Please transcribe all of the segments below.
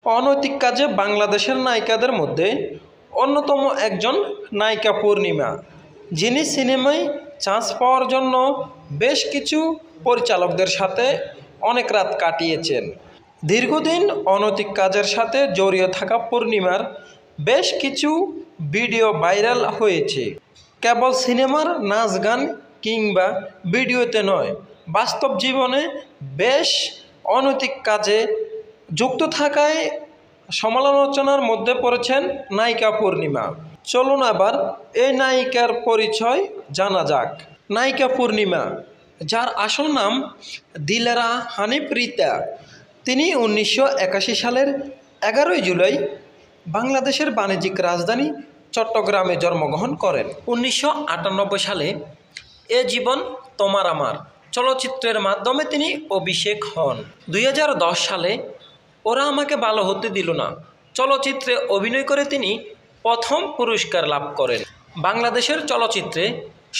অনৈতিক কাজে বাংলাদেশের নায়িকাদের মধ্যে অন্যতম একজন নায়িকা পূর্ণিমা, যিনি সিনেমায় চান্স পাওয়ার জন্য বেশ কিছু পরিচালকদের সাথে অনেক রাত কাটিয়েছেন। দীর্ঘদিন অনৈতিক কাজের সাথে জড়িয়ে থাকা পূর্ণিমার বেশ কিছু ভিডিও ভাইরাল হয়েছে। কেবল সিনেমার নাচ গান কিংবা ভিডিওতে নয়, বাস্তব জীবনে বেশ অনৈতিক কাজে যুক্ত থাকায় সমালোচনার মধ্যে পড়েছেন নায়িকা পূর্ণিমা। চলুন আবার এই নায়িকার পরিচয় জানা যাক। নায়িকা পূর্ণিমা, যার আসল নাম দিলেরা হানিফ রিতা, তিনি 1981 সালের 11 জুলাই বাংলাদেশের বাণিজ্যিক রাজধানী চট্টগ্রামে জন্মগ্রহণ করেন। 1998 সালে এ জীবন তোমার আমার চলচ্চিত্রের মাধ্যমে তিনি অভিষেক হন। 2010 সালে ওরা আমাকে ভালো হতে দিল না চলচ্চিত্রে অভিনয় করে তিনি প্রথম পুরস্কার লাভ করেন। বাংলাদেশের চলচ্চিত্রে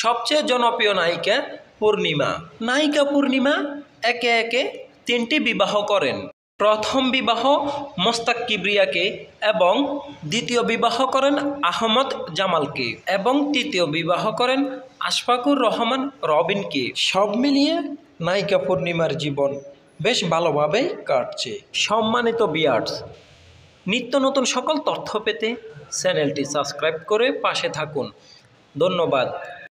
সবচেয়ে জনপ্রিয় নায়িকা পূর্ণিমা। নায়িকা পূর্ণিমা একে একে 3টি বিবাহ করেন। প্রথম বিবাহ মোস্তাক কিবরিয়াকে এবং দ্বিতীয় বিবাহ করেন আহমদ জামালকে এবং তৃতীয় বিবাহ করেন আশফাকুর রহমান রবিনকে। সব মিলিয়ে নায়িকা পূর্ণিমার জীবন বেশ ভালোভাবেই কাটছে। সম্মানিত ভিউয়ার্স, নিত্য নতুন সকল তথ্য পেতে চ্যানেলটি সাবস্ক্রাইব করে পাশে থাকুন। ধন্যবাদ।